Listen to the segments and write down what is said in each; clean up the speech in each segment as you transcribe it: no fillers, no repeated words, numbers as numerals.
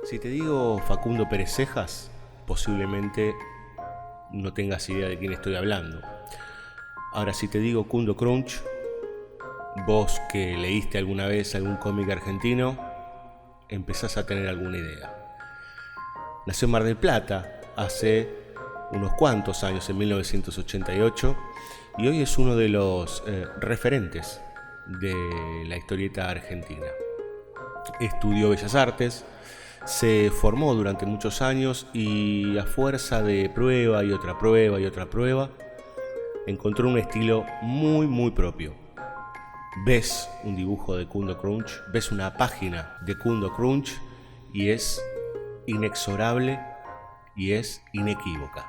Si te digo Facundo Pérez Cejas, posiblemente no tengas idea de quién estoy hablando. Ahora, si te digo Kundo Crunch, vos que leíste alguna vez algún cómic argentino, empezás a tener alguna idea. Nació en Mar del Plata hace unos cuantos años, en 1988, y hoy es uno de los referentes de la historieta argentina. Estudió Bellas Artes, se formó durante muchos años y a fuerza de prueba y otra prueba y otra prueba, encontró un estilo muy propio. Ves un dibujo de Kundo Crunch, ves una página de Kundo Crunch y es inexorable y es inequívoca.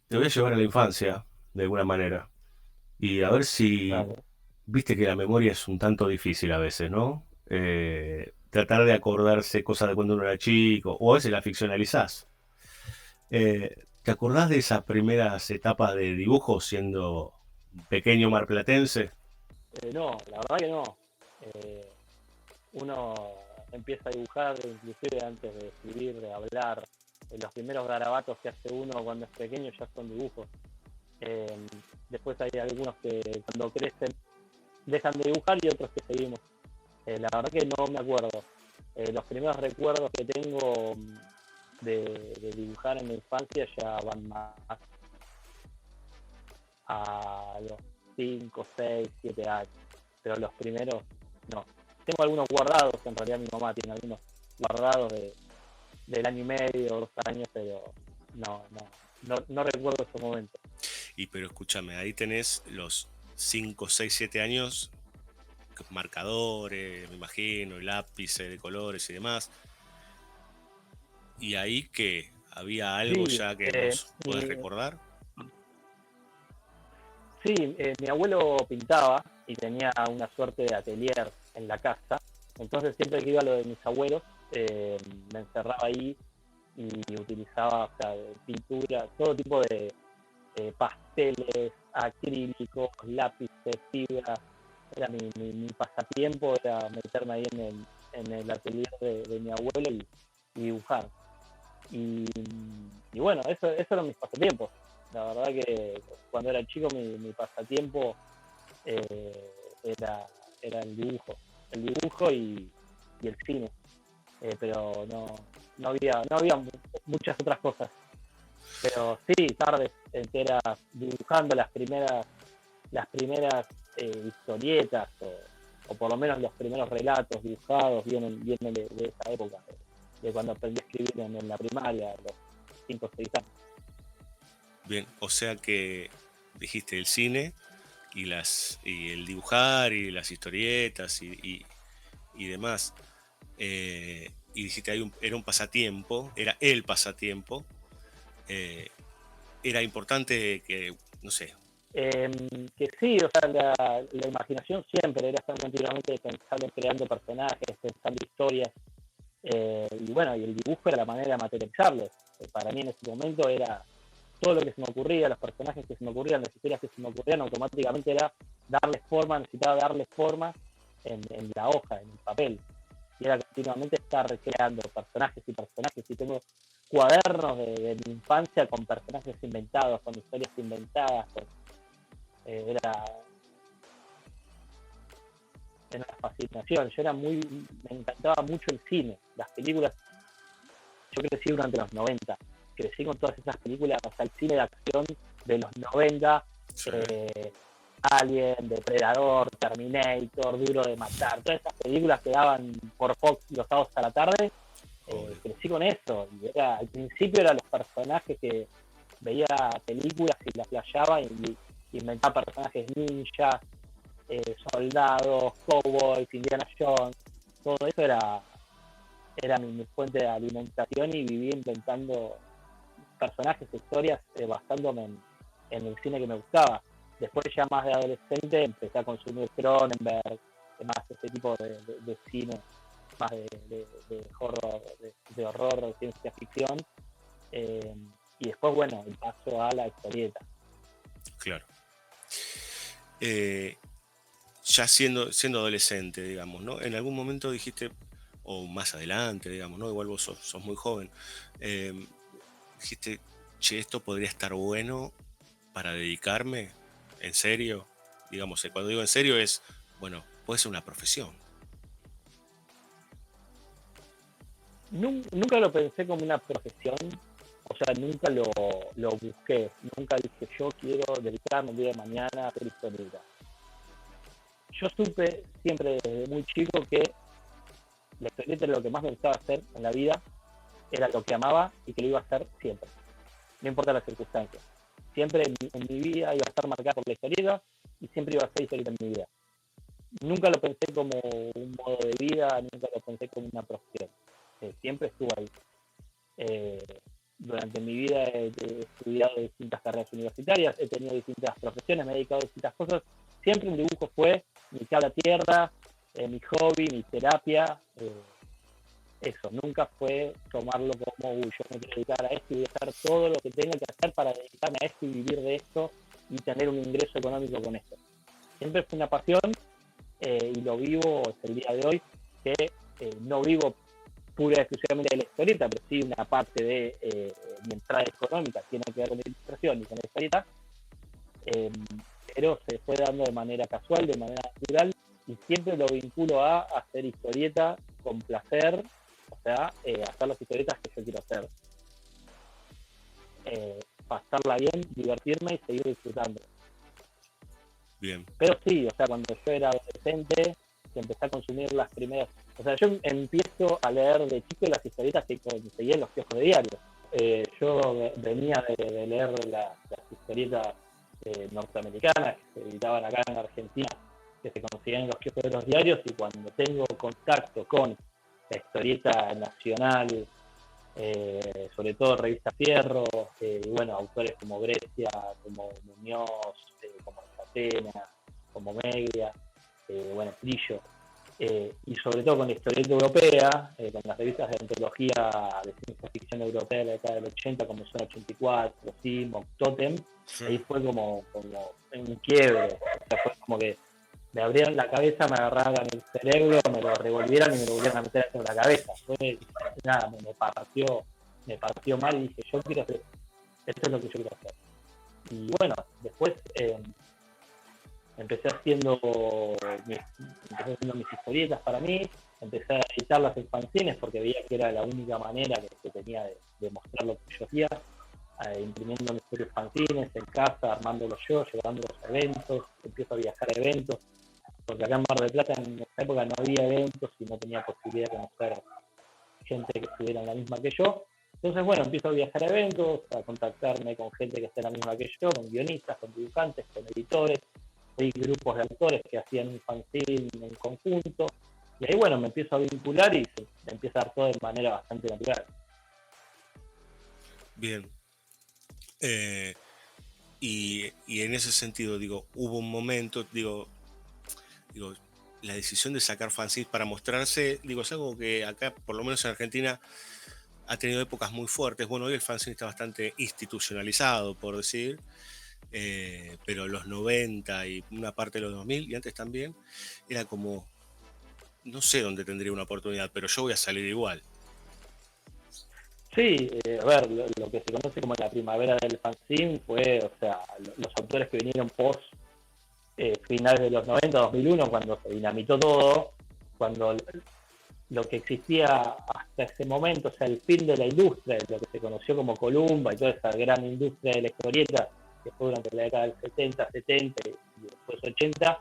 Te voy a llevar a la infancia, de alguna manera, y a ver si Claro. viste que la memoria es un tanto difícil a veces, ¿no? Tratar de acordarse cosas de cuando uno era chico, o a veces la ficcionalizás. ¿Te acordás de esas primeras etapas de dibujo siendo un pequeño marplatense? No, la verdad que no. Eh, Uno empieza a dibujar inclusive antes de escribir, de hablar. Los primeros garabatos que hace uno cuando es pequeño ya son dibujos. Eh, Después hay algunos que cuando crecen dejan de dibujar y otros que seguimos. La verdad que no me acuerdo. Los primeros recuerdos que tengo de dibujar en la infancia ya van más a los 5 6 7 años. Pero los primeros no. Tengo algunos guardados, en realidad mi mamá tiene algunos guardados del año y medio, 2 años, pero no recuerdo esos momentos. Y pero escúchame, ahí tenés los 5 6 7 años, marcadores, me imagino, lápices de colores y demás. Y ahí que había algo Sí, ya que vos podés recordar. sí, mi abuelo pintaba y tenía una suerte de atelier en la casa. Entonces siempre que iba a lo de mis abuelos, me encerraba ahí y utilizaba, o sea, pintura, todo tipo de pasteles, acrílicos, lápices, fibras. Era mi pasatiempo, era meterme ahí en el atelier de mi abuelo y dibujar. Y, y bueno, eso eran mis pasatiempos. La verdad que cuando era chico mi pasatiempo eh, era, era el dibujo y el cine. Pero no había muchas otras cosas. Pero sí, tardes enteras dibujando las primeras historietas o por lo menos los primeros relatos dibujados vienen de esa época, de cuando aprendí a escribir en la primaria, a los 5 o 6 años. Bien, o sea que dijiste el cine y el dibujar y las historietas y demás. Y dijiste era un pasatiempo, era el pasatiempo. eh, Era importante que, no sé. Eh, que sí, o sea, la imaginación siempre era estar continuamente pensando, creando personajes, pensando historias. Y bueno, y el dibujo era la manera de materializarlos. Para mí en ese momento era todo lo que se me ocurría, los personajes que se me ocurrían, las historias que se me ocurrían, automáticamente era darles forma, necesitaba darles forma en la hoja, en el papel. Y era continuamente estar recreando personajes y personajes. Y tengo cuadernos de mi infancia con personajes inventados, con historias inventadas. Era una fascinación. Me encantaba mucho el cine, las películas. Yo crecí durante los 90, crecí con todas esas películas, o sea, el cine de acción de los 90, Sí, eh, Alien, Depredador, Terminator, Duro de Matar, todas esas películas que daban por Fox los sábados a la tarde. obvio. Crecí con eso, y al principio eran los personajes que veía películas y las playaba y inventaba personajes ninjas, soldados, cowboys, Indiana Jones, todo eso era mi fuente de alimentación y viví inventando personajes, historias, basándome en el cine que me gustaba. Después ya más de adolescente empecé a consumir Cronenberg, más ese tipo de cine más de horror, de horror, de ciencia ficción. Y después, bueno, el paso a la historieta. Claro. Ya siendo adolescente, digamos, ¿no? En algún momento dijiste, o más adelante, digamos, ¿no? Igual vos sos muy joven, dijiste, che, esto podría estar bueno para dedicarme, en serio. Digamos, cuando digo en serio es, bueno, puede ser una profesión. Nunca lo pensé como una profesión, o sea, nunca lo busqué, nunca dije yo quiero dedicarme el día de mañana a hacer historieta. Yo supe siempre desde muy chico que la historieta era lo que más me gustaba hacer en la vida, era lo que amaba y que lo iba a hacer siempre, no importa las circunstancias. Siempre en mi vida iba a estar marcada por la historieta y siempre iba a ser historieta en mi vida. Nunca lo pensé como un modo de vida, nunca lo pensé como una profesión. Siempre estuvo ahí. Durante mi vida he estudiado distintas carreras universitarias, he tenido distintas profesiones, me he dedicado a distintas cosas. Siempre el dibujo fue mi cable a tierra, mi hobby, mi terapia. Eso, nunca fue tomarlo como, yo me quiero dedicar a esto y voy a hacer todo lo que tenga que hacer para dedicarme a esto y vivir de esto y tener un ingreso económico con esto. Siempre fue una pasión y lo vivo hasta el día de hoy, que no vivo pura y exclusivamente de la historieta, pero sí una parte de mi entrada económica tiene que ver con la ilustración y con la historieta, pero se fue dando de manera casual, de manera natural, y siempre lo vinculo a hacer historieta con placer, o sea, hacer las historietas que yo quiero hacer. Pasarla bien, divertirme y seguir disfrutando. Bien. Pero sí, o sea, cuando yo era adolescente, que empecé a consumir las primeras... O sea, yo empiezo a leer de chico las historietas que conseguía en los kioscos de diarios. Yo venía de leer las historietas norteamericanas que se editaban acá en Argentina, que se conseguían en los kioscos de los diarios, y cuando tengo contacto con la historieta nacional, sobre todo Revista Fierro, y bueno, autores como Grecia, como Muñoz, como Catena, como Meglia, bueno, Trillo, y sobre todo con la historieta europea, con las revistas de antología de ciencia ficción europea de la década del 80, como Zona 84, Sim, Totem, ahí fue como un quiebre, o sea, fue como que me abrieron la cabeza, me agarraron el cerebro, me lo revolvieron y me lo volvieron a meter dentro de la cabeza. Fue, nada, me partió mal y dije, yo quiero hacer esto, es lo que yo quiero hacer. Y bueno, después empecé haciendo mis historietas para mí, empecé a editarlas en fanzines porque veía que era la única manera que tenía de mostrar lo que yo hacía, imprimiendo mis propios fanzines en casa, armándolos yo, llevándolos a eventos, empiezo a viajar a eventos, porque acá en Mar del Plata en esa época no había eventos y no tenía posibilidad de conocer gente que estuviera en la misma que yo. Entonces, bueno, empiezo a viajar a eventos, a contactarme con gente que esté en la misma que yo, con guionistas, con dibujantes, con editores. Hay grupos de autores que hacían un fanzine en conjunto. Y ahí, bueno, me empiezo a vincular y se empieza a dar todo de manera bastante natural. Bien. Y en ese sentido, digo, hubo un momento, digo, la decisión de sacar fanzines para mostrarse, digo, es algo que acá, por lo menos en Argentina, ha tenido épocas muy fuertes. Bueno, hoy el fanzine está bastante institucionalizado, por decir, pero los 90 y una parte de los 2000 y antes también, era como, no sé dónde tendría una oportunidad, pero yo voy a salir igual. Sí, a ver, lo que se conoce como la primavera del fanzine fue, o sea, los autores que vinieron post finales de los 90, 2001, cuando se dinamitó todo, cuando lo que existía hasta ese momento, o sea, el fin de la industria, lo que se conoció como Columba y toda esa gran industria de la historieta, que fue durante la década del 70, 70 y después 80,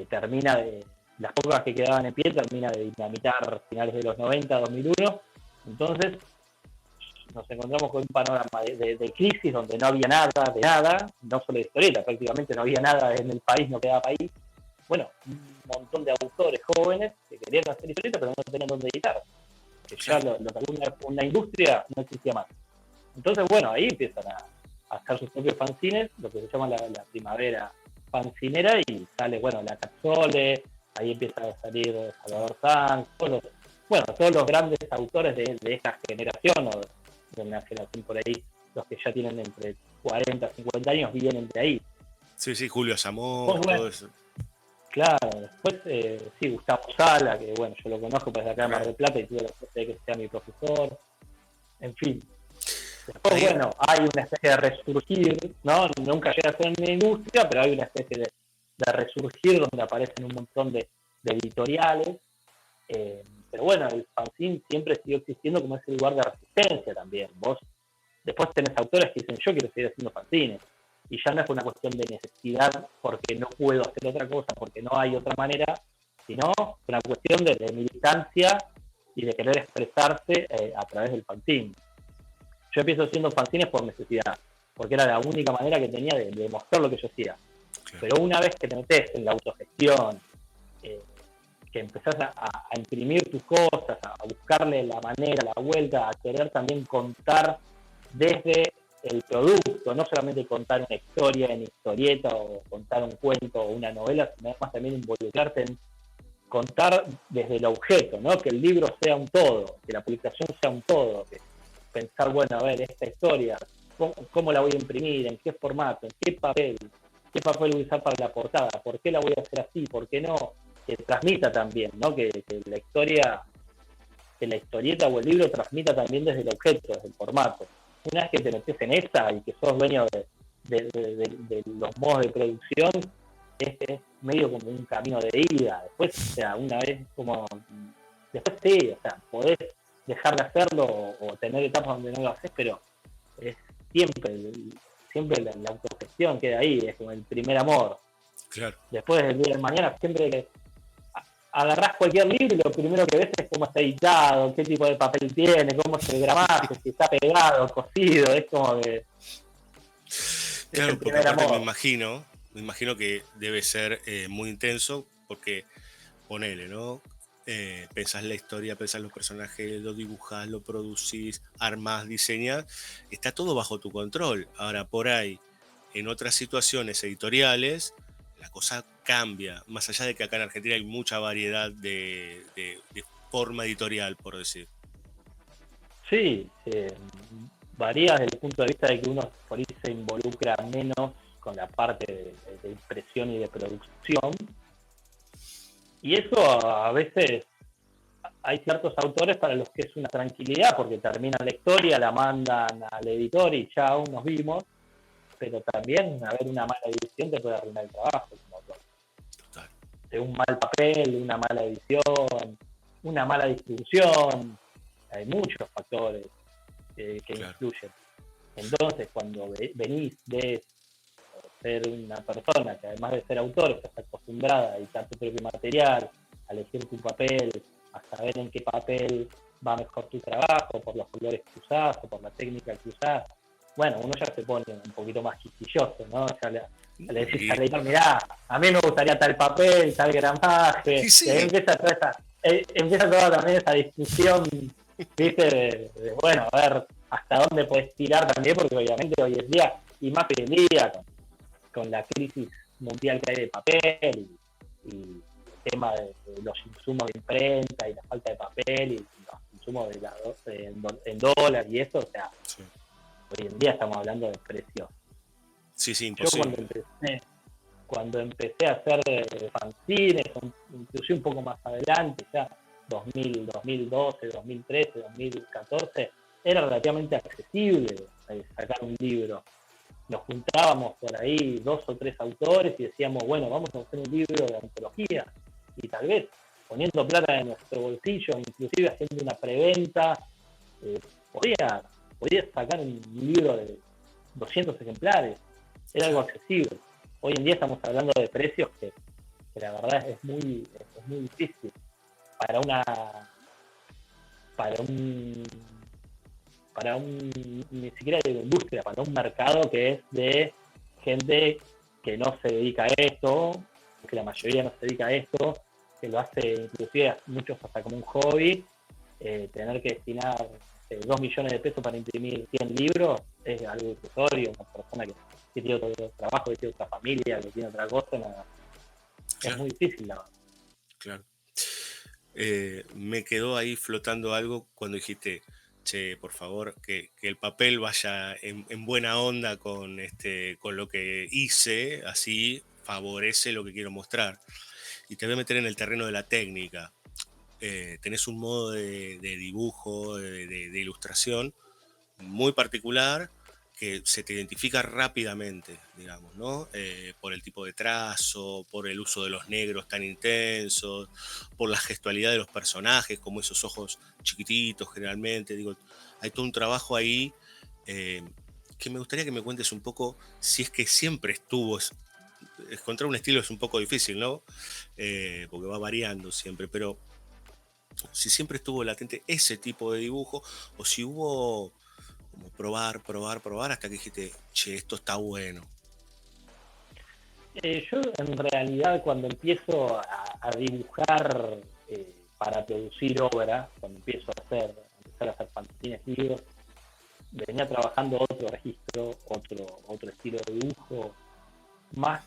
termina de, las pocas que quedaban en pie, termina de dinamitar finales de los 90, 2001. Entonces, nos encontramos con un panorama de crisis donde no había nada de nada, no solo de historieta, prácticamente no había nada en el país, no quedaba país. Bueno, un montón de autores jóvenes que querían hacer historieta pero no tenían dónde editar, que ya lo que una industria no existía más. Entonces, bueno, ahí empiezan a hacer sus propios fanzines, lo que se llama la primavera fanzinera, y sale, bueno, la Capsole, ahí empieza a salir Salvador Sanz, todos bueno, todos los grandes autores de esta generación, o de una generación por ahí, los que ya tienen entre 40 50 años, vienen de ahí. Sí, sí, Julio Zamor, Pues bueno, todo eso. claro, después sí, Gustavo Sala, que bueno, yo lo conozco pues de acá de Mar del Plata y tuve la suerte de que sea mi profesor, en fin. Después, Ahí, bueno, hay una especie de resurgir, ¿no? Nunca llega a ser una industria, pero hay una especie de resurgir donde aparecen un montón de editoriales. Pero bueno, el fanzine siempre siguió existiendo como ese lugar de resistencia también. Vos después tenés autores que dicen, yo quiero seguir haciendo fanzines. Y ya no es una cuestión de necesidad porque no puedo hacer otra cosa, porque no hay otra manera, sino una cuestión de militancia y de querer expresarse a través del fanzine. Yo empiezo haciendo fanzines por necesidad, porque era la única manera que tenía de mostrar lo que yo hacía. claro. Pero una vez que te metes en la autogestión, que empezás a imprimir tus cosas, a buscarle la manera, la vuelta, a querer también contar desde el producto, no solamente contar una historia en historieta o contar un cuento o una novela, sino además también involucrarte en contar desde el objeto, ¿no? Que el libro sea un todo, que la publicación sea un todo, que pensar, bueno, a ver, esta historia, ¿cómo la voy a imprimir? ¿En qué formato? ¿En qué papel? ¿Qué papel voy a usar para la portada? ¿Por qué la voy a hacer así? ¿Por qué no? Que transmita también, ¿no? Que la historia, que la historieta o el libro transmita también desde el objeto, desde el formato. Una vez que te metes en esa y que sos dueño de los modos de producción, es medio como un camino de ida. Después, o sea, una vez como... Después sí, o sea, podés dejar de hacerlo o tener etapas donde no lo haces, pero es siempre la autogestión queda ahí, es como el primer amor. Claro. Después del día de mañana, siempre que agarrás cualquier libro y lo primero que ves es cómo está editado, qué tipo de papel tiene, cómo es el gramaje, si está pegado, cosido, es como que Claro, el porque primer aparte amor. me imagino que debe ser muy intenso, porque ponele, ¿no? Pensás la historia, pensás los personajes, lo dibujás, lo producís, armás, diseñás, está todo bajo tu control. Ahora, por ahí, en otras situaciones editoriales, la cosa cambia, más allá de que acá en Argentina hay mucha variedad de forma editorial, por decir. Sí, varía desde el punto de vista de que uno por ahí se involucra menos con la parte de impresión y de producción. Y eso a veces hay ciertos autores para los que es una tranquilidad porque terminan la historia, la mandan al editor y chao, nos vimos. Pero también haber una mala edición te puede arruinar el trabajo como autor. Total. De un mal papel, una mala edición, una mala distribución. Hay muchos factores que Claro. influyen. Entonces, cuando venís de ser una persona que además de ser autor, estás acostumbrada a editar tu propio material, a elegir tu papel, a saber en qué papel va mejor tu trabajo, por los colores que usás o por la técnica que usás, bueno, uno ya se pone un poquito más quisquilloso, ¿no? Ya le decís al editor, mirá, a mí me gustaría tal papel, tal gramaje, Y y ahí sí, empieza toda también esa discusión, ¿viste? Bueno, a ver hasta dónde puedes tirar también, porque obviamente hoy en día, y más hoy en día, con la crisis mundial que hay de papel y el tema de los insumos de imprenta y la falta de papel y los insumos en dólar y eso, o sea, sí, hoy en día estamos hablando de precios. sí, sí, Yo imposible. cuando empecé a hacer fanzines, inclusive un poco más adelante, ya 2012, 2013, 2014, era relativamente accesible sacar un libro. Nos juntábamos por ahí 2 o 3 autores y decíamos, bueno, vamos a hacer un libro de antología. Y tal vez poniendo plata en nuestro bolsillo, inclusive haciendo una preventa, eh, podía, podía sacar un libro de 200 ejemplares. Era algo Claro. accesible. Hoy en día estamos hablando de precios que la verdad es muy difícil para una para un ni siquiera de la industria, para un mercado que es de gente que no se dedica a esto, que la mayoría no se dedica a esto, que lo hace inclusive muchos hasta como un hobby, tener que destinar 2 millones de pesos para imprimir 100 libros es algo irrisorio. Una persona que tiene otro trabajo, que tiene otra familia, que tiene otra cosa, no, es Claro, muy difícil la verdad. claro. Me quedó ahí flotando algo cuando dijiste, che, por favor, que el papel vaya en buena onda con lo que hice, así favorece lo que quiero mostrar. Y te voy a meter en el terreno de la técnica. Tenés un modo de dibujo, de ilustración muy particular que se te identifica rápidamente, digamos, ¿no? Por el tipo de trazo, por el uso de los negros tan intensos, por la gestualidad de los personajes, como esos ojos chiquititos generalmente. Digo, hay todo un trabajo ahí eh, que me gustaría que me cuentes un poco si es que siempre estuvo. Encontrar un estilo es un poco difícil, ¿no? Porque va variando siempre, pero si siempre estuvo latente ese tipo de dibujo o si hubo como probar, probar, probar hasta que dijiste, che, esto está bueno. Yo en realidad cuando empiezo a dibujar para producir obra, cuando empezar a hacer fanzines libros, venía trabajando otro registro, otro estilo de dibujo, más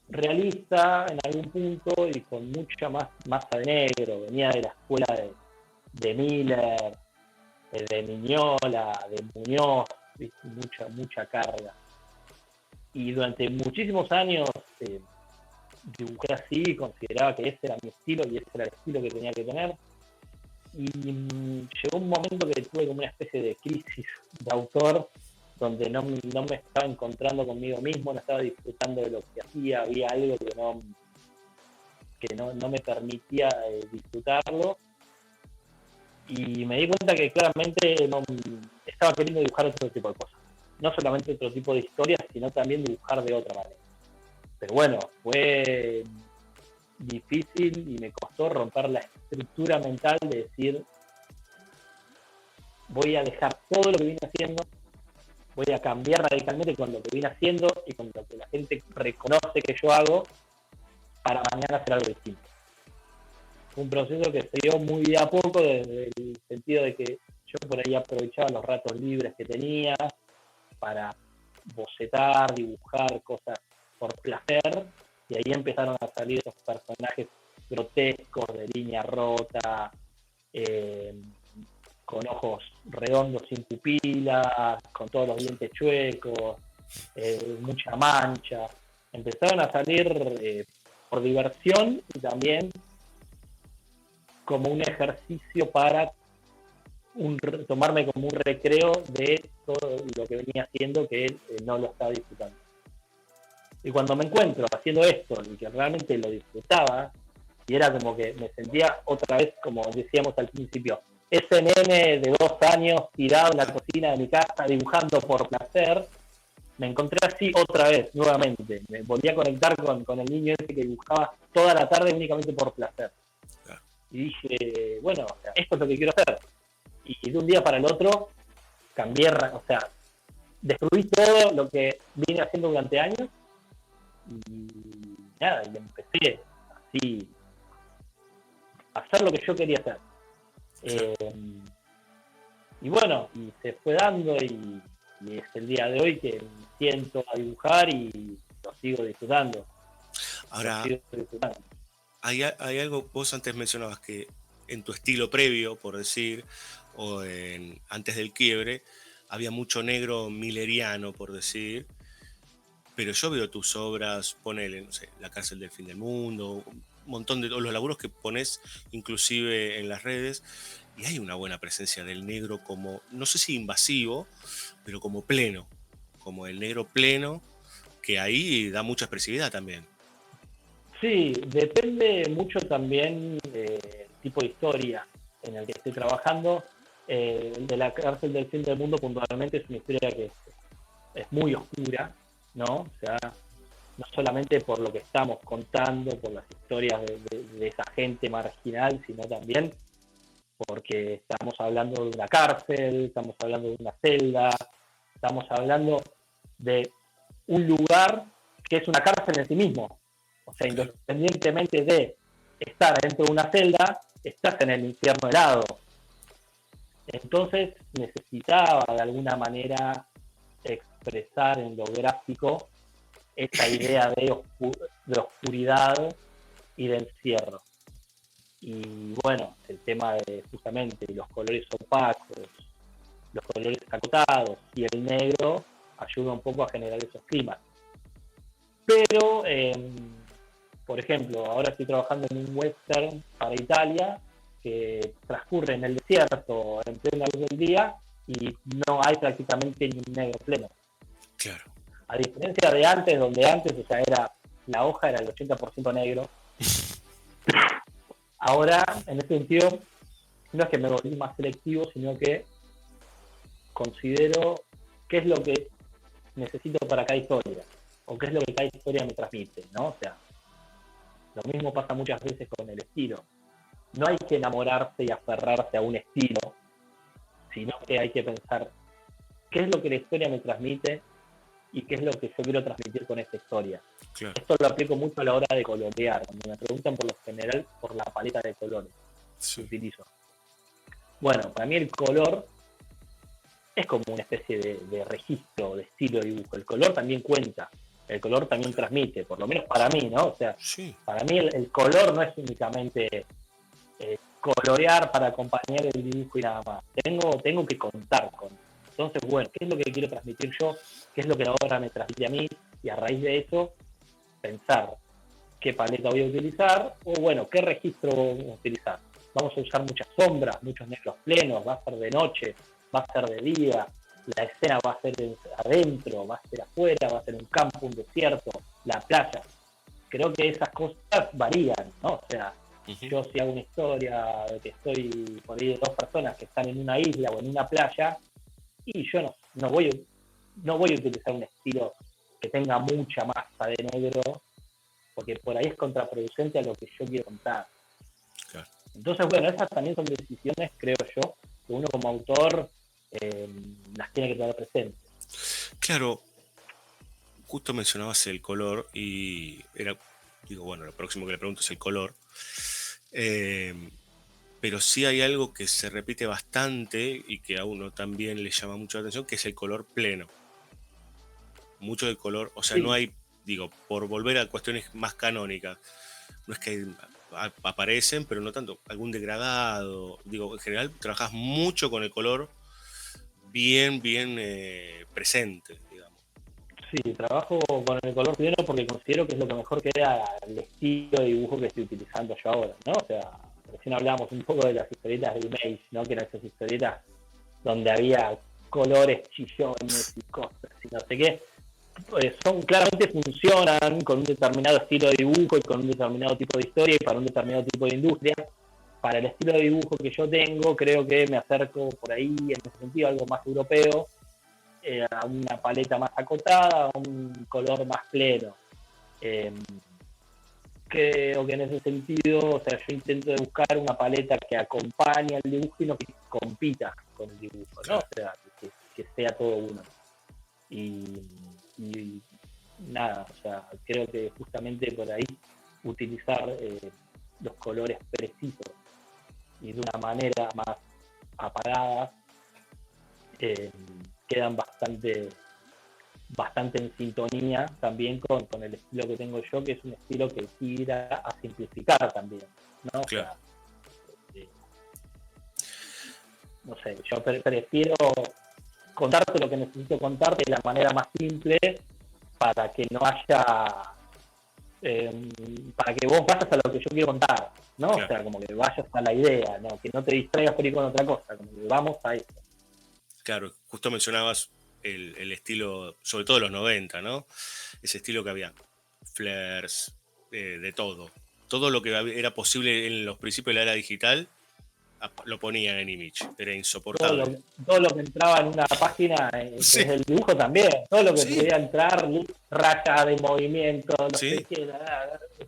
realista en algún punto y con mucha más masa de negro. Venía de la escuela de Miller, de Miñola, de Muñoz, ¿viste? Mucha carga. Y durante muchísimos años eh, dibujé así, consideraba que ese era mi estilo y ese era el estilo que tenía que tener. Y llegó un momento que tuve como una especie de crisis de autor, donde no me estaba encontrando conmigo mismo, no estaba disfrutando de lo que hacía, había algo que no me permitía disfrutarlo. Y me di cuenta que claramente no, estaba queriendo dibujar otro tipo de cosas. No solamente otro tipo de historias, sino también dibujar de otra manera. Pero bueno, fue difícil y me costó romper la estructura mental de decir, voy a dejar todo lo que vine haciendo, voy a cambiar radicalmente con lo que vine haciendo y con lo que la gente reconoce que yo hago para mañana hacer algo distinto. Fue un proceso que se dio muy de a poco, desde el sentido de que yo por ahí aprovechaba los ratos libres que tenía para bocetar, dibujar cosas por placer, y ahí empezaron a salir esos personajes grotescos de línea rota, eh, con ojos redondos sin pupilas, con todos los dientes chuecos, mucha mancha. Empezaron a salir por diversión y también como un ejercicio para tomarme como un recreo de todo lo que venía haciendo que no lo estaba disfrutando. Y cuando me encuentro haciendo esto y que realmente lo disfrutaba, y era como que me sentía otra vez, como decíamos al principio, ese nene de 2 años tirado en la cocina de mi casa dibujando por placer, me encontré así otra vez, nuevamente. Me volví a conectar con el niño ese que dibujaba toda la tarde únicamente por placer. Y dije, bueno, esto es lo que quiero hacer. Y de un día para el otro cambié, o sea, destruí todo lo que vine haciendo durante años y nada, y empecé así a hacer lo que yo quería hacer. Y bueno, y se fue dando y es el día de hoy que me siento a dibujar y lo sigo disfrutando. Ahora, hay algo, vos antes mencionabas que en tu estilo previo, por decir, antes del quiebre, había mucho negro milleriano, por decir, pero yo veo tus obras, ponele, no sé, La cárcel del fin del mundo, un montón de los laburos que pones inclusive en las redes, y hay una buena presencia del negro como, no sé si invasivo, pero como pleno, como el negro pleno, que ahí da mucha expresividad también. Sí, depende mucho también del tipo de historia en el que estoy trabajando. De La cárcel del fin del mundo puntualmente es una historia que es muy oscura, ¿no? O sea, no solamente por lo que estamos contando, por las historias de esa gente marginal, sino también porque estamos hablando de una cárcel, estamos hablando de una celda, estamos hablando de un lugar que es una cárcel en sí mismo. O sea, independientemente de estar dentro de una celda, estás en el infierno helado. Entonces necesitaba de alguna manera expresar en lo gráfico esta idea de oscuridad y de encierro. Y bueno, el tema de justamente los colores opacos, los colores acotados y el negro ayuda un poco a generar esos climas. Pero, por ejemplo, ahora estoy trabajando en un western para Italia que transcurre en el desierto en plena luz del día y no hay prácticamente ni un negro pleno. Claro. A diferencia de antes, donde antes, o sea, la hoja era el 80% negro. Ahora, en ese sentido, no es que me volví más selectivo, sino que considero qué es lo que necesito para cada historia, o qué es lo que cada historia me transmite, ¿no? O sea, lo mismo pasa muchas veces con el estilo. No hay que enamorarse y aferrarse a un estilo, sino que hay que pensar qué es lo que la historia me transmite y qué es lo que yo quiero transmitir con esta historia. Claro. Esto lo aplico mucho a la hora de colorear. Cuando me preguntan por lo general por la paleta de colores que Sí. utilizo. Bueno, para mí el color es como una especie de registro, de estilo de dibujo. El color también cuenta, el color también transmite, por lo menos para mí, ¿no? O sea, Sí. para mí el color no es únicamente colorear para acompañar el dibujo y nada más. Tengo que contar con. Entonces, bueno, ¿qué es lo que quiero transmitir yo? ¿Qué es lo que la obra me transmite a mí? Y a raíz de eso, pensar qué paleta voy a utilizar o, bueno, qué registro voy a utilizar. Vamos a usar muchas sombras, muchos negros plenos, va a ser de noche, va a ser de día, la escena va a ser adentro, va a ser afuera, va a ser un campo, un desierto, la playa. Creo que esas cosas varían, ¿no? O sea, yo si hago una historia de que estoy por ahí de dos personas que están en una isla o en una playa, y yo no voy a utilizar un estilo que tenga mucha masa de negro, porque por ahí es contraproducente a lo que yo quiero contar. Claro. Entonces, bueno, esas también son decisiones, creo yo, que uno como autor las tiene que tener presentes. Claro, justo mencionabas el color y digo, bueno, lo próximo que le pregunto es el color. Pero sí hay algo que se repite bastante y que a uno también le llama mucho la atención, que es el color pleno. Mucho del color, o sea, no Sí, hay, digo, por volver a cuestiones más canónicas, no es que aparecen, pero no tanto, algún degradado. Digo, en general trabajas mucho con el color bien presente, digamos. sí, trabajo con el color pleno porque considero que es lo que mejor queda al estilo de dibujo que estoy utilizando yo ahora, ¿no? O sea, recién hablábamos un poco de las historietas de Image, ¿no? Que eran esas historietas donde había colores chillones y cosas y no sé qué. Son claramente funcionan con un determinado estilo de dibujo y con un determinado tipo de historia y para un determinado tipo de industria. Para el estilo de dibujo que yo tengo, creo que me acerco por ahí, en ese sentido, a algo más europeo, a una paleta más acotada, a un color más pleno. Eh, Creo que en ese sentido, o sea, yo intento de buscar una paleta que acompañe al dibujo y no que compita con el dibujo, ¿no? Claro. O sea, que sea todo uno. Y nada, o sea, creo que justamente por ahí utilizar los colores precisos y de una manera más apagada eh, quedan bastante en sintonía también con el estilo que tengo yo, que es un estilo que tira a simplificar también, ¿no? O Claro. sea, eh, no sé, yo prefiero contarte lo que necesito contarte de la manera más simple para que no haya para que vos vayas a lo que yo quiero contar, ¿no? O Claro. sea, como que vayas a la idea, ¿no? Que no te distraigas por ir con otra cosa, como que vamos a eso. Claro, justo mencionabas el estilo, sobre todo de los 90, ¿no? Ese estilo que había, flares, de todo. Todo lo que era posible en los principios de la era digital, lo ponían en Image. Era Todo lo, insoportable. todo lo que entraba en una página, Sí, desde el dibujo también, todo lo que sí, pudiera entrar, raya de movimiento, no sé sí, qué,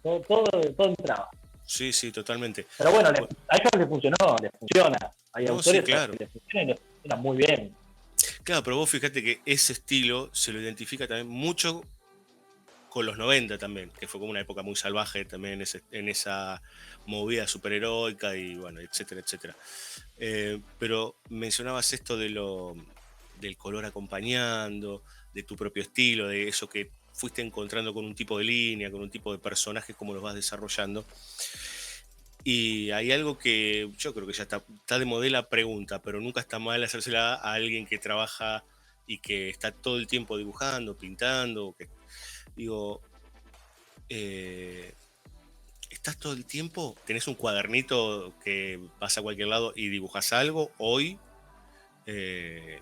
todo entraba. sí, sí, totalmente. Pero bueno, Bueno, a ellos les funcionó, les funciona. Hay no, sí, autores a los claro. que les funciona y les funciona muy bien. Claro, pero vos fíjate que ese estilo se lo identifica también mucho con los 90 también, que fue como una época muy salvaje también en esa movida superheroica y bueno, etcétera, etcétera. Pero mencionabas esto del color acompañando, de tu propio estilo, de eso que fuiste encontrando con un tipo de línea, con un tipo de personajes, cómo los vas desarrollando. Y hay algo que yo creo que ya está de moda la pregunta, pero nunca está mal hacérsela a alguien que trabaja y que está todo el tiempo dibujando, pintando. Digo, eh, ¿estás todo el tiempo? ¿Tenés un cuadernito que vas a cualquier lado y dibujas algo hoy? Eh,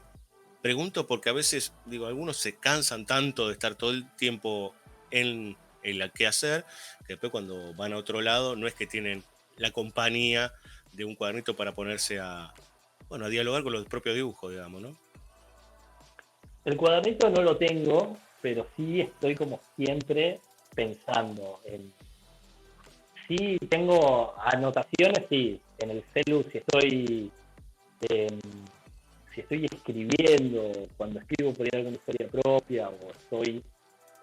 Pregunto porque a veces, digo, algunos se cansan tanto de estar todo el tiempo en la que hacer, que después cuando van a otro lado no es que tienen la compañía de un cuadernito para ponerse bueno, a dialogar con los propios dibujos, digamos, ¿no? El cuadernito no lo tengo, pero sí estoy como siempre pensando en... Sí, tengo anotaciones, sí, en el celu em, si estoy escribiendo, cuando escribo por ahí alguna historia propia o estoy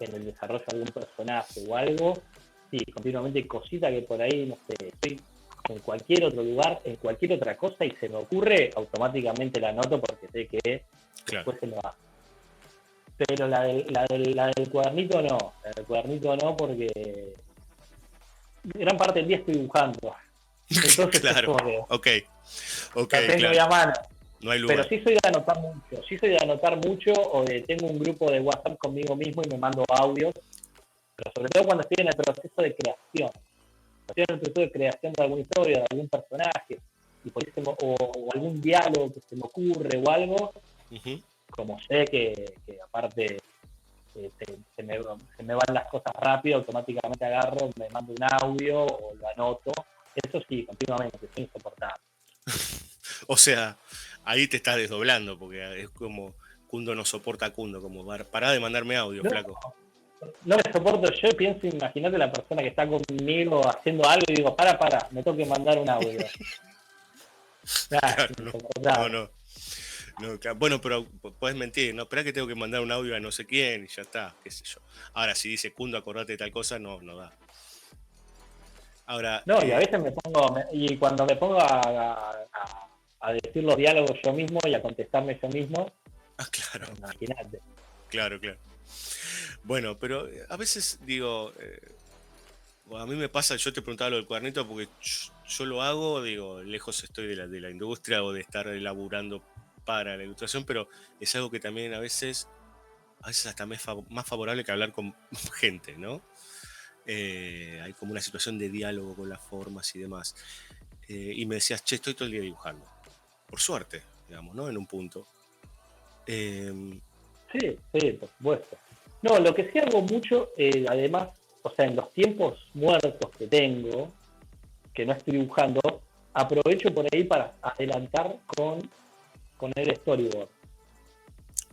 en el desarrollo de algún personaje o algo, sí, continuamente hay cositas que por ahí, no sé, estoy en cualquier otro lugar, en cualquier otra cosa y se me ocurre, automáticamente la anoto porque sé que Claro. después se me va. Pero la del cuadernito no, la del cuadernito no porque gran parte del día estoy dibujando. Entonces es Claro. como que Ok, ok, la tengo ahí claro. a mano. No hay Pero lugar. sí soy de anotar mucho, sí soy de anotar mucho o de tengo un grupo de WhatsApp conmigo mismo y me mando audios, pero sobre todo cuando estoy en el proceso de creación. Estoy en el proceso de creación de alguna historia, de algún personaje, y por eso, o algún diálogo que se me ocurre o algo, Ujú. como sé que aparte se me van las cosas rápido, automáticamente agarro, me mando un audio o lo anoto. Eso sí, continuamente, es insoportable. O sea, ahí te estás desdoblando, porque es como Kundo no soporta a Kundo, como pará de mandarme audio, No, flaco. no me soporto, yo pienso, imagínate la persona que está conmigo haciendo algo y digo, para, me tengo que mandar un audio. Ah, Claro, es no, no, insoportable. no. No, bueno, pero puedes mentir, no, espera que tengo que mandar un audio a no sé quién y ya está, qué sé yo. Ahora, si dice Kundo, acordate de tal cosa, no, no da. Ahora, No, y a veces y cuando me pongo a decir los diálogos yo mismo y a contestarme yo mismo, claro, imagínate. claro, claro. Bueno, pero a veces digo, a mí me pasa, yo te preguntaba lo del cuadernito porque yo lo hago, digo, lejos estoy de la industria o de estar laburando para la ilustración, pero es algo que también a veces hasta me es más favorable que hablar con gente, ¿no? Hay como una situación de diálogo con las formas y demás. Y me decías, che, estoy todo el día dibujando. Por suerte, digamos, ¿no? En un punto. Eh, Sí, sí, por supuesto. No, lo que sí hago mucho, además, o sea, en los tiempos muertos que tengo, que no estoy dibujando, aprovecho por ahí para adelantar con el storyboard.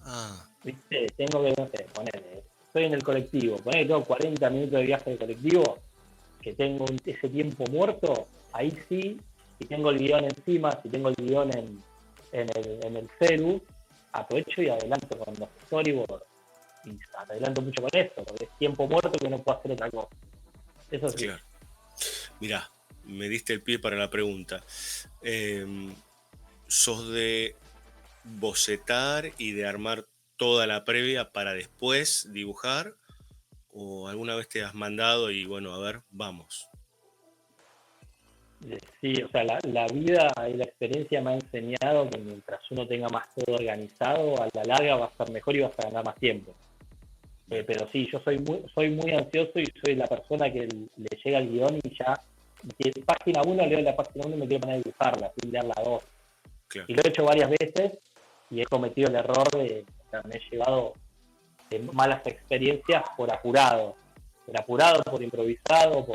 ah, ¿Viste? Tengo que, no sé, ponerle, estoy en el colectivo, poner que tengo 40 minutos de viaje de colectivo, que tengo ese tiempo muerto, ahí sí, si tengo el guión encima, si tengo el guión en el celu, aprovecho y adelanto con los storyboards y adelanto mucho con eso, porque es tiempo muerto que no puedo hacer otra cosa. Eso sí. claro. Mirá, me diste el pie para la pregunta. Eh, ¿Sos de bocetar y de armar toda la previa para después dibujar? ¿O alguna vez te has mandado y bueno, a ver, vamos? Sí, o sea, la vida y la experiencia me ha enseñado que mientras uno tenga más todo organizado, a la larga va a ser mejor y vas a ganar más tiempo. Bien, Pero sí, yo soy muy ansioso y soy la persona que le llega el guión y ya, página 1 leo la página 1 y me quiero poner a dibujarla, sin leer la 2. claro, Y lo he hecho varias veces y he cometido el error o sea, me he llevado malas experiencias por apurado, por improvisado,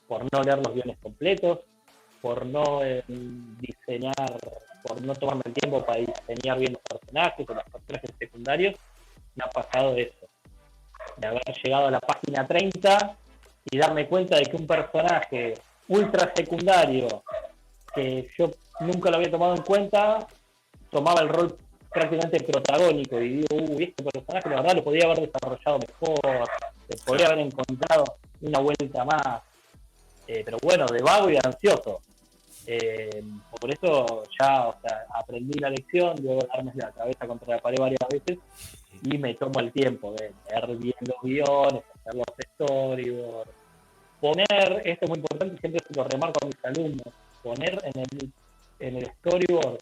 por no leer los guiones completos, por no diseñar, por no tomarme el tiempo para diseñar bien los personajes o los personajes secundarios. Me ha pasado eso, de haber llegado a la página 30 y darme cuenta de que un personaje ultra secundario que yo nunca lo había tomado en cuenta tomaba el rol prácticamente protagónico y digo, este personaje la verdad lo podría haber desarrollado mejor, podría claro. haber encontrado una vuelta más, pero bueno, de vago y de ansioso. Por eso ya, o sea, aprendí la lección, luego de darme la cabeza contra la pared varias veces y me tomo el tiempo de leer bien los guiones, hacer los storyboards, esto es muy importante, siempre lo remarco a mis alumnos, poner en el storyboard,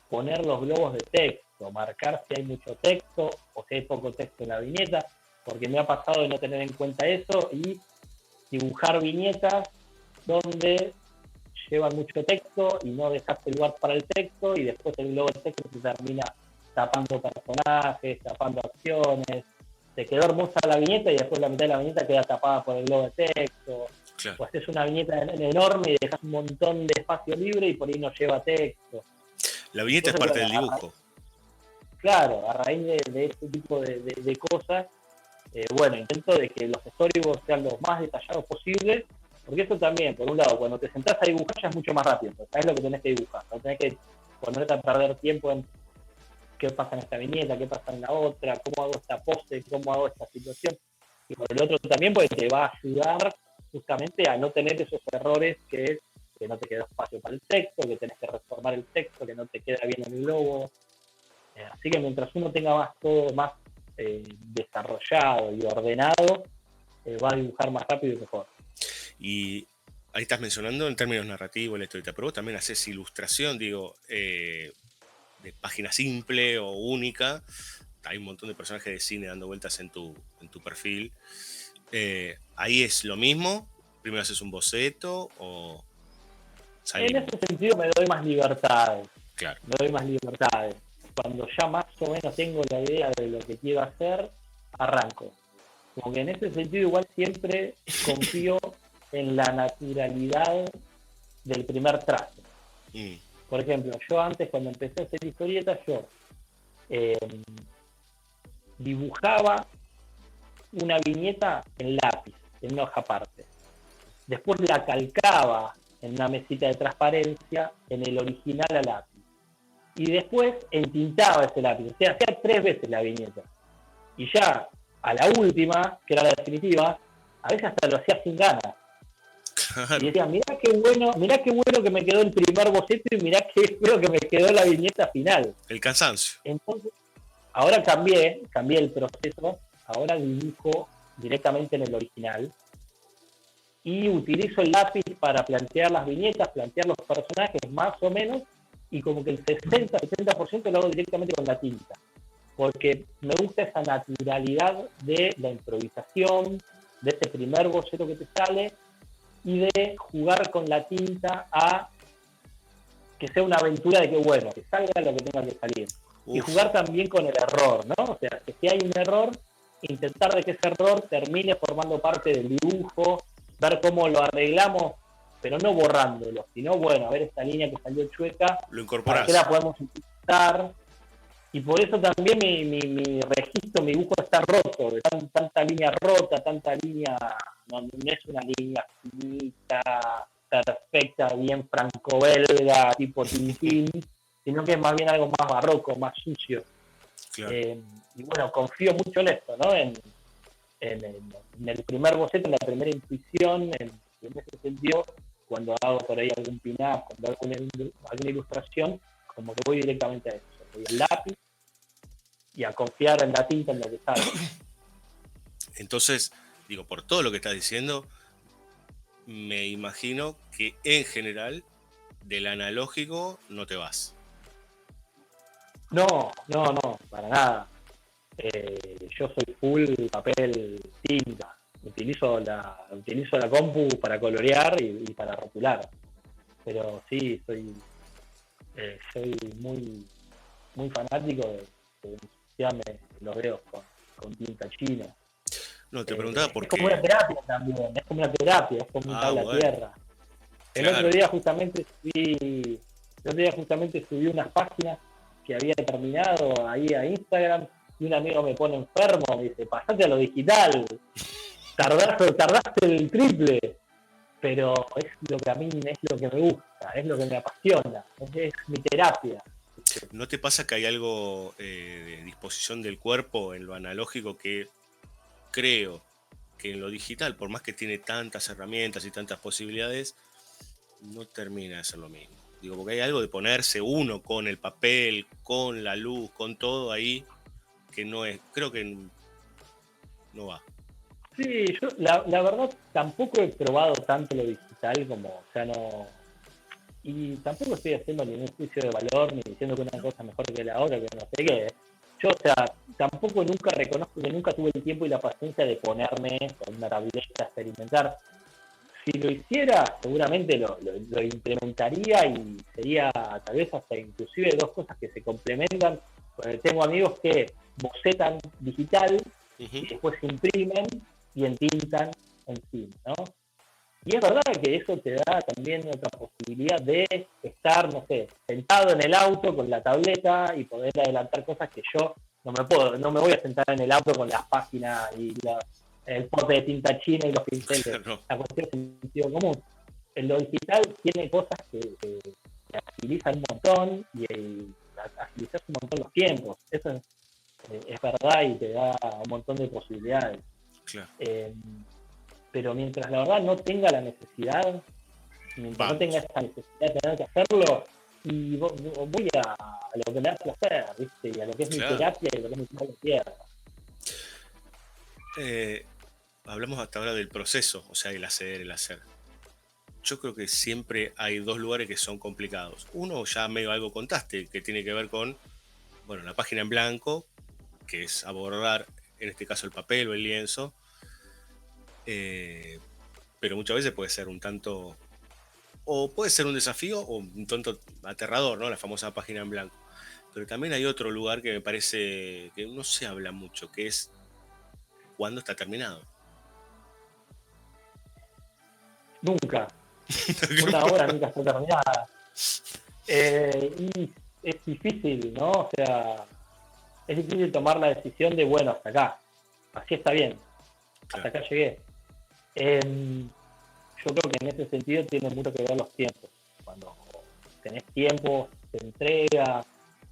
poner los globos de texto, marcar si hay mucho texto o si hay poco texto en la viñeta, porque me ha pasado de no tener en cuenta eso y dibujar viñetas donde llevan mucho texto y no dejaste lugar para el texto y después el globo de texto se termina tapando personajes, tapando acciones. Te quedó hermosa la viñeta y después la mitad de la viñeta queda tapada por el globo de texto. Claro. O haces una viñeta enorme y dejas un montón de espacio libre y por ahí no lleva texto. La viñeta es parte del dibujo. Claro, a raíz de este tipo de cosas, bueno, intento de que los storyboards sean los más detallados posibles, porque eso también, por un lado, cuando te sentás a dibujar ya es mucho más rápido, sabes lo que tenés que dibujar, no tenés que ponerte a perder tiempo en qué pasa en esta viñeta, qué pasa en la otra, cómo hago esta pose, cómo hago esta situación. Y por el otro también, porque te va a ayudar justamente a no tener esos errores que no te queda espacio para el texto, que tenés que reformar el texto, que no te queda bien en el logo. Así que mientras uno tenga todo más desarrollado y ordenado, va a dibujar más rápido y mejor. Y ahí estás mencionando en términos narrativos la historieta, pero vos también haces ilustración, digo, de página simple o única. Hay un montón de personajes de cine dando vueltas en tu perfil. Ahí es lo mismo. Primero haces un boceto o... En ese sentido me doy más libertades. Claro. Me doy más libertades. Cuando ya más o menos tengo la idea de lo que quiero hacer, arranco. Como que en ese sentido igual siempre confío en la naturalidad del primer trazo. Por ejemplo, yo antes cuando empecé a hacer historietas, yo dibujaba una viñeta en lápiz, en una hoja aparte. Después la calcaba en una mesita de transparencia en el original a lápiz. Y después entintaba ese lápiz. O sea, hacía 3 veces la viñeta. Y ya a la última, que era la definitiva, a veces hasta lo hacía sin ganas. Claro. Y decía, mirá qué bueno que me quedó el primer boceto y mirá qué feo que me quedó la viñeta final. El cansancio. Entonces, ahora cambié el proceso, ahora dibujo directamente en el original y utilizo el lápiz para plantear las viñetas, plantear los personajes más o menos, y como que el 60-70% lo hago directamente con la tinta, porque me gusta esa naturalidad de la improvisación, de ese primer boceto que te sale, y de jugar con la tinta a que sea una aventura de que, bueno, que salga lo que tenga que salir. Uf. Y jugar también con el error, ¿no? O sea, que si hay un error, intentar de que ese error termine formando parte del dibujo, ver cómo lo arreglamos, pero no borrándolo, sino, bueno, a ver esta línea que salió chueca, lo incorporás. ¿para qué la podemos utilizar? Y por eso también mi registro, mi dibujo está roto, de tanta línea rota, tanta línea, no es una línea finita, perfecta, bien franco-belga, tipo Tintín, sino que es más bien algo más barroco, más sucio. Claro. Y bueno, confío mucho en esto, ¿no? En el primer boceto, en la primera intuición, en ese sentido, cuando hago por ahí algún pin-up, cuando hago alguna ilustración, como que voy directamente a eso. Voy al lápiz y a confiar en la tinta en lo que sale. Entonces, digo, por todo lo que estás diciendo, me imagino que en general del analógico no te vas. No, para nada. Yo soy full papel, tinta. Utilizo la compu para colorear y para rotular. Pero sí, soy muy muy fanático de ensuciarme los dedos con tinta china. No, te preguntaba por qué. Es como una terapia también, es como una terapia, es como un tabla tierra. El otro día justamente subí unas páginas que había terminado ahí a Instagram y un amigo me pone enfermo, me dice, pasate a lo digital, tardaste el triple, pero es lo que a mí es lo que me gusta, es lo que me apasiona, es mi terapia. ¿No te pasa que hay algo de disposición del cuerpo en lo analógico que creo que en lo digital, por más que tiene tantas herramientas y tantas posibilidades, no termina de ser lo mismo? Digo, porque hay algo de ponerse uno con el papel, con la luz, con todo ahí, que no es, creo que no va. Sí, yo la verdad tampoco he probado tanto lo digital como, o sea, no. Y tampoco estoy haciendo ningún juicio de valor ni diciendo que una cosa es mejor que la otra, que no sé qué. Yo, o sea, tampoco nunca reconozco que nunca tuve el tiempo y la paciencia de ponerme con una tableta a experimentar. Si lo hiciera, seguramente lo implementaría y sería tal vez hasta inclusive dos cosas que se complementan. Tengo amigos que bocetan digital Ujú. y después imprimen y entintan encima, ¿no? Y es verdad que eso te da también otra posibilidad de estar, no sé, sentado en el auto con la tableta y poder adelantar cosas que yo no me voy a sentar en el auto con las páginas y el pote de tinta china y los pinceles. Claro, La cuestión es el sentido común. En lo digital tiene cosas que agilizan un montón y agilizas un montón los tiempos. Eso es verdad y te da un montón de posibilidades. claro. Eh, pero mientras la verdad no tenga la necesidad, mientras no tenga Vamos. esa necesidad de tener que hacerlo, y voy a lo que me da placer, ¿viste? Y a lo que es mi Claro. terapia y a lo que es mi cable tierra. Eh, Hablamos hasta ahora del proceso, o sea, el hacer, el hacer. Yo creo que siempre hay dos lugares que son complicados. Uno, ya medio algo contaste, que tiene que ver con, bueno, la página en blanco, que es abordar, en este caso, el papel o el lienzo, eh, pero muchas veces puede ser un tanto, o puede ser un desafío o un tanto aterrador, ¿no? La famosa página en blanco. Pero también hay otro lugar que me parece que no se habla mucho, que es cuando está terminado. Nunca. Una obra nunca está terminada. Y es difícil, ¿no? O sea, es difícil tomar la decisión de, bueno, hasta acá. Así está bien. Hasta Claro. acá llegué. Eh, yo creo que en ese sentido tiene mucho que ver los tiempos. Cuando tenés tiempo, te entrega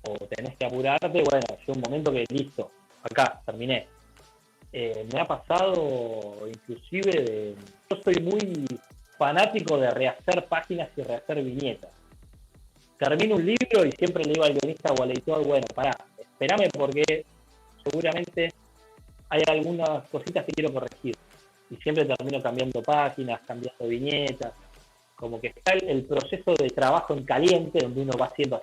o tenés que apurarte, bueno, llega un momento que listo, acá, terminé. Me ha pasado inclusive yo soy muy fanático de rehacer páginas y rehacer viñetas. Termino un libro y siempre le digo al guionista o al editor, bueno, pará, espérame porque seguramente hay algunas cositas que quiero corregir. Y siempre termino cambiando páginas, cambiando viñetas, como que está el proceso de trabajo en caliente, donde uno va haciendo,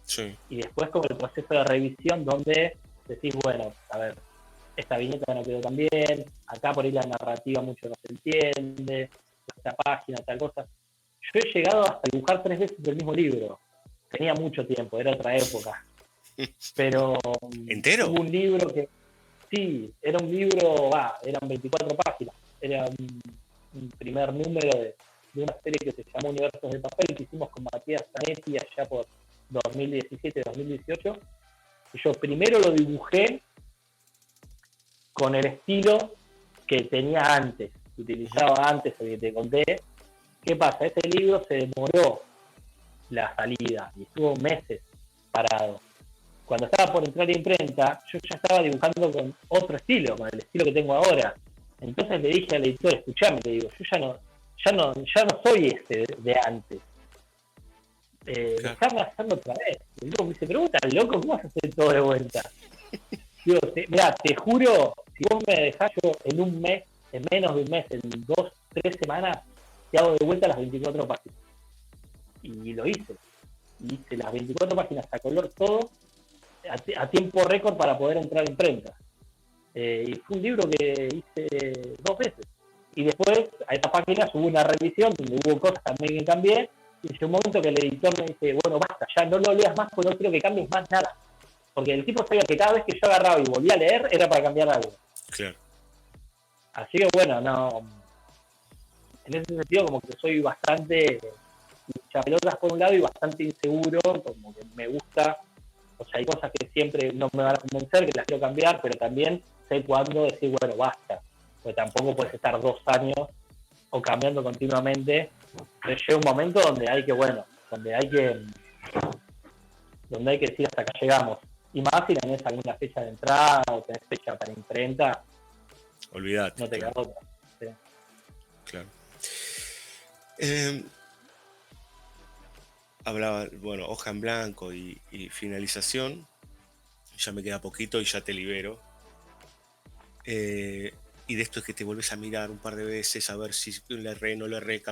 Sí. y después como el proceso de revisión, donde decís, bueno, a ver, esta viñeta no quedó tan bien, acá por ahí la narrativa mucho no se entiende, esta página, tal cosa. Yo he llegado hasta dibujar 3 veces el mismo libro. Tenía mucho tiempo, era otra época. Pero ¿Entero? hubo un libro que, sí, era un libro, eran 24 páginas. Era un primer número de una serie que se llamó Universos de Papel, que hicimos con Matías Zanetti allá por 2017-2018. Y yo primero lo dibujé con el estilo que tenía antes, que Ujú. utilizaba antes, el que te conté. ¿Qué pasa? Este libro se demoró la salida y estuvo meses parado. Cuando estaba por entrar a imprenta, yo ya estaba dibujando con otro estilo, con el estilo que tengo ahora. Entonces le dije al editor, escuchame, le digo, yo ya no soy este de antes. Claro. Dejarme hacerlo otra vez. Y el loco me dice, pero vos estás loco, ¿cómo vas a hacer todo de vuelta? Digo, mirá, te juro, si vos me dejás yo en un mes, en menos de un mes, en 2, 3 semanas, te hago de vuelta las 24 páginas. Y lo hice. Hice las 24 páginas a color todo, a tiempo récord para poder entrar a imprenta. Y fue un libro que hice 2 veces. Y después a esta página hubo una revisión donde hubo cosas también que cambié. Y llegó un momento que el editor me dice, bueno, basta, ya no lo leas más porque no quiero que cambies más nada. Porque el tipo sabía que cada vez que yo agarraba y volvía a leer era para cambiar algo. Claro. Así que bueno, no, en ese sentido como que soy bastante chapelotas por un lado y bastante inseguro, como que me gusta, o sea, hay cosas que siempre no me van a convencer, que las quiero cambiar, pero también sé cuándo decir, bueno, basta, porque tampoco puedes estar 2 años o cambiando continuamente, pero llega un momento donde hay que, bueno, donde hay que decir hasta acá llegamos. Y más si tenés alguna fecha de entrada o tenés fecha para imprenta, Olvídate, no te queda claro, otra. ¿Sí? claro. Eh, Hablaba, bueno, hoja en blanco y finalización. Ya me queda poquito y ya te libero. y de esto es que te volvés a mirar un par de veces a ver si le erré, no le erré,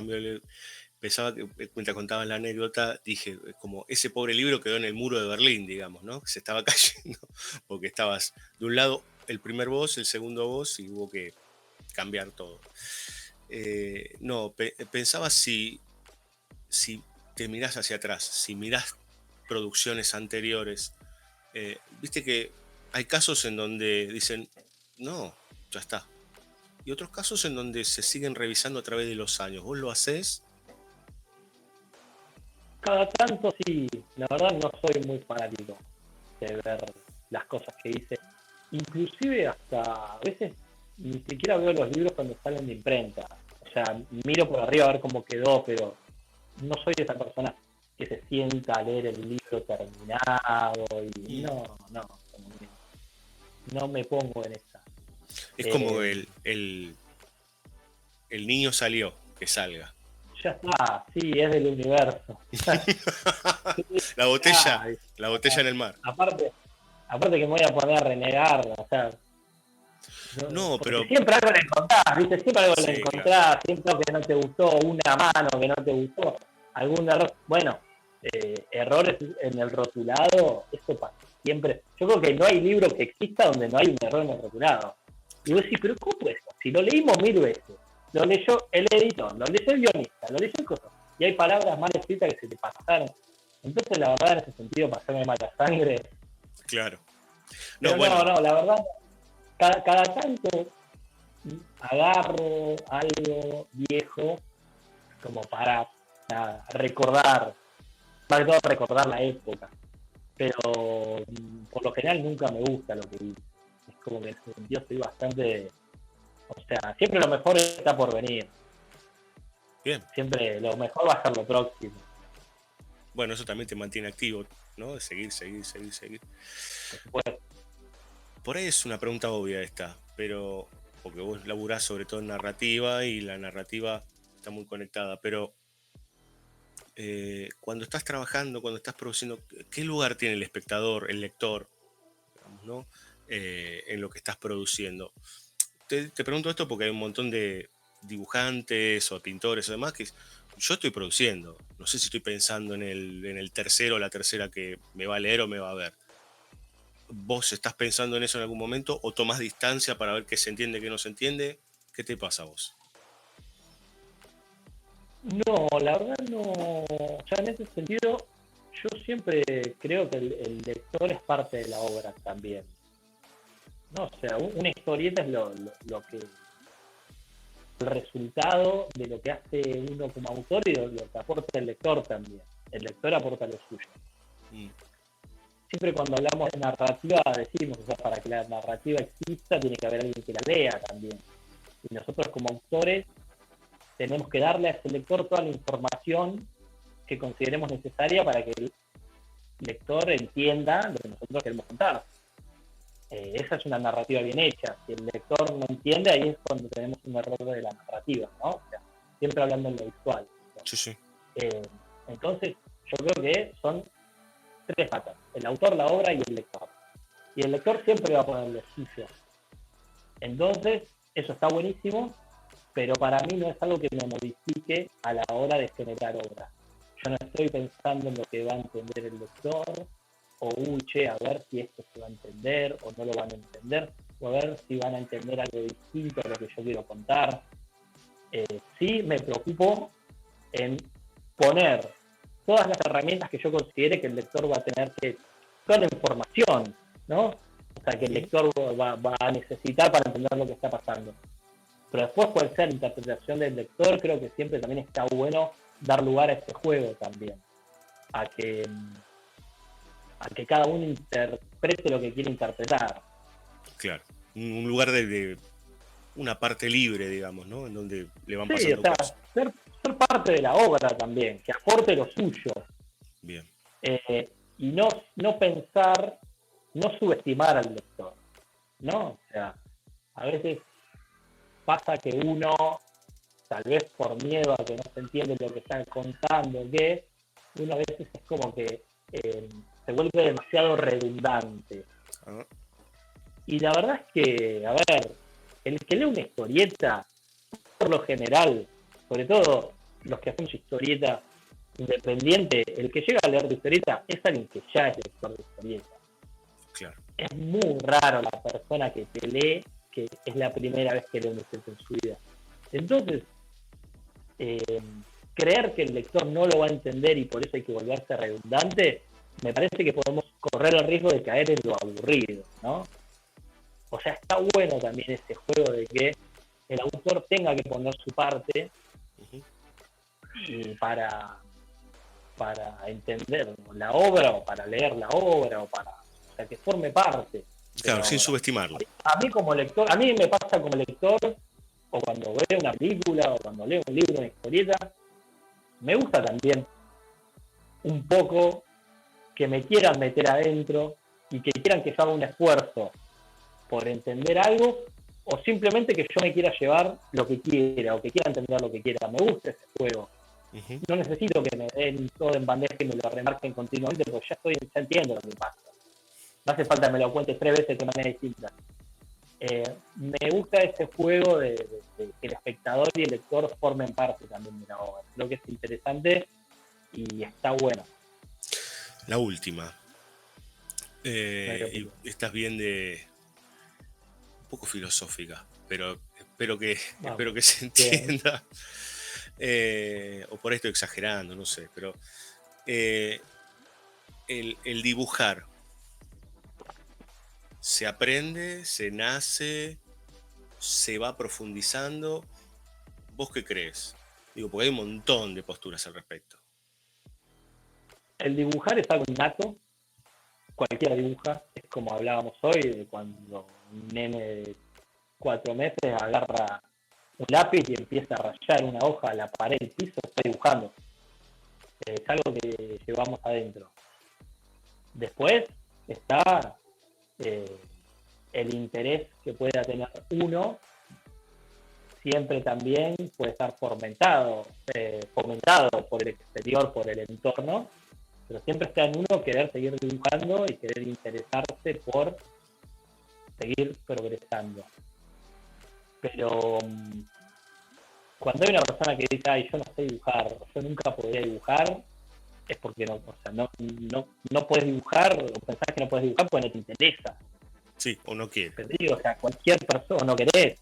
pensaba que mientras contaban la anécdota, dije, como ese pobre libro quedó en el muro de Berlín, digamos, ¿no? Se estaba cayendo, porque estabas de un lado el primer boss, el segundo boss, y hubo que cambiar todo. No, pensaba si te mirás hacia atrás, si mirás producciones anteriores, viste que hay casos en donde dicen, no, ya está. Y otros casos en donde se siguen revisando a través de los años. ¿Vos lo hacés? Cada tanto sí, la verdad no soy muy fanático de ver las cosas que hice. Inclusive hasta a veces ni siquiera veo los libros cuando salen de imprenta. O sea, miro por arriba a ver cómo quedó, pero no soy esa persona que se sienta a leer el libro terminado y Mm. no me pongo en esa. Es como Eh, el niño salió, que salga. ya está, sí, es del universo. Sí, La botella, ya, la botella en el mar. aparte, aparte que me voy a poner a renegar, o sea, No, porque pero siempre algo le encontrás, ¿viste? Siempre algo le sí, claro. encontrás, siempre algo que no te gustó, una mano que no te gustó, algún error. Bueno, errores en el rotulado, eso pasa siempre. Yo creo que no hay libro que exista donde no hay un error en el rotulado. Y vos decís, pero ¿cómo puede ser? Si lo leímos 1000 veces, lo leyó el editor, lo leyó el guionista, lo leyó el coso, y hay palabras mal escritas que se te pasaron. Entonces, la verdad, en ese sentido, pasarme mala sangre. Claro. No, Pero bueno, no, la verdad, cada tanto agarro algo viejo como para recordar, más que todo recordar la época, pero por lo general nunca me gusta lo que vi. Es como que en ese sentido estoy bastante, o sea, siempre lo mejor está por venir, bien. siempre lo mejor va a ser lo próximo. Bueno, eso también te mantiene activo, ¿no? De seguir, seguir, seguir, seguir. Por supuesto. Por ahí es una pregunta obvia esta, pero porque vos laburás sobre todo en narrativa y la narrativa está muy conectada, pero cuando estás trabajando, cuando estás produciendo, ¿qué lugar tiene el espectador, el lector, digamos, ¿no? En lo que estás produciendo? Te pregunto esto porque hay un montón de dibujantes o pintores o demás que yo estoy produciendo. No sé si estoy pensando en el tercero o la tercera que me va a leer o me va a ver. ¿Vos estás pensando en eso en algún momento o tomás distancia para ver qué se entiende, qué no se entiende? ¿Qué te pasa a vos? No, la verdad no, o sea, en ese sentido yo siempre creo que el lector es parte de la obra también. No, o sea, una historieta es lo que el resultado de lo que hace uno como autor y lo que aporta el lector también. El lector aporta lo suyo. Mm, Siempre cuando hablamos de narrativa decimos, o sea, para que la narrativa exista tiene que haber alguien que la lea también. Y nosotros como autores tenemos que darle a ese lector toda la información que consideremos necesaria para que el lector entienda lo que nosotros queremos contar. Esa es una narrativa bien hecha. Si el lector no entiende, ahí es cuando tenemos un error de la narrativa, ¿no? O sea, siempre hablando en lo visual. sí, sí. Eh, entonces, yo creo que son tres patas: el autor, la obra y el lector. Y el lector siempre va a poner lo suyo. Entonces, eso está buenísimo, pero para mí no es algo que me modifique a la hora de generar obra. Yo no estoy pensando en lo que va a entender el lector, o che, a ver si esto se va a entender o no lo van a entender, o a ver si van a entender algo distinto a lo que yo quiero contar. Sí me preocupo en poner todas las herramientas que yo considere que el lector va a tener que, toda la información, ¿no? O sea, que el Mm, lector va a necesitar para entender lo que está pasando. Pero después, cuál sea la interpretación del lector, creo que siempre también está bueno dar lugar a este juego también, a que, a que cada uno interprete lo que quiere interpretar. claro. Un lugar de una parte libre, digamos, ¿no? En donde le van Sí, o pasando sea, cosas. ser parte de la obra también, que aporte lo suyo. Bien. Y no pensar, no subestimar al lector, ¿no? O sea, a veces pasa que uno, tal vez por miedo a que no se entiende lo que están contando, que uno a veces es como que se vuelve demasiado redundante. Ah, Y la verdad es que, a ver, el que lee una historieta, por lo general, sobre todo los que hacemos historieta independiente, el que llega a leer de historieta es alguien que ya es lector de historieta. Claro. Es muy raro la persona que te lee, que es la primera vez que lee una historieta en su vida. Entonces, creer que el lector no lo va a entender y por eso hay que volverse redundante, me parece que podemos correr el riesgo de caer en lo aburrido, ¿no? O sea, está bueno también ese juego de que el autor tenga que poner su parte para entender la obra o para leer la obra o sea, que forme parte. Claro, sin subestimarlo. A mí como lector, a mí me pasa como lector, o cuando veo una película, o cuando leo un libro, una historieta, me gusta también un poco que me quieran meter adentro y que quieran que yo haga un esfuerzo por entender algo, o simplemente que yo me quiera llevar lo que quiera, o que quiera entender lo que quiera. Me gusta ese juego. No necesito que me den todo en bandeja y me lo remarquen continuamente, porque ya entiendo lo que pasa. No hace falta que me lo cuentes 3 veces de manera distinta. Me gusta ese juego de que el espectador y el lector formen parte también de la obra. Creo que es interesante y está bueno. La última. Y estás bien un poco filosófica, pero espero que se entienda. O por esto exagerando, no sé, pero el dibujar se aprende, se nace, se va profundizando. ¿Vos qué crees? Digo, porque hay un montón de posturas al respecto. El dibujar es algo innato, cualquiera dibuja, es como hablábamos hoy, de cuando un nene de 4 meses agarra un lápiz y empieza a rayar una hoja a la pared del piso, está dibujando. Es algo que llevamos adentro. Después está el interés que pueda tener uno, siempre también puede estar fomentado por el exterior, por el entorno, pero siempre está en uno querer seguir dibujando y querer interesarse por seguir progresando. Pero cuando hay una persona que dice, ay, yo no sé dibujar, yo nunca podría dibujar, es porque no puedes dibujar, o pensás que no puedes dibujar porque no te interesa. Sí, o no quiere. Pero digo, o sea, cualquier persona, no querés,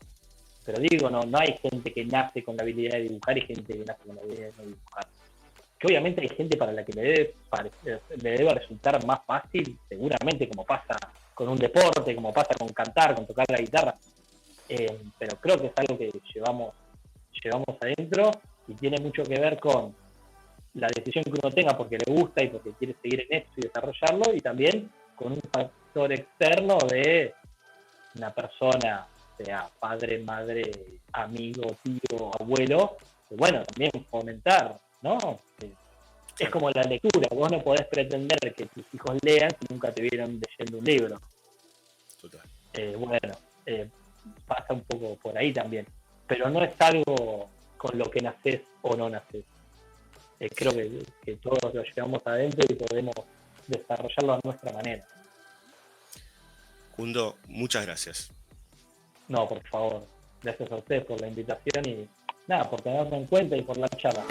pero digo, no hay gente que nace con la habilidad de dibujar y gente que nace con la habilidad de no dibujar. Que obviamente hay gente para la que le debe resultar más fácil, seguramente, como pasa con un deporte, como pasa con cantar, con tocar la guitarra, pero creo que es algo que llevamos adentro y tiene mucho que ver con la decisión que uno tenga porque le gusta y porque quiere seguir en esto y desarrollarlo, y también con un factor externo de una persona, sea padre, madre, amigo, tío, abuelo, que bueno, también fomentar, ¿no? Es como la lectura, vos no podés pretender que tus hijos lean si nunca te vieron leyendo un libro. Total. Pasa un poco por ahí también, pero no es algo con lo que nacés o no nacés. Creo que todos lo llevamos adentro y podemos desarrollarlo a nuestra manera. Kundo, muchas gracias. No, por favor, gracias a ustedes por la invitación y nada, por tenerme en cuenta y por la charla.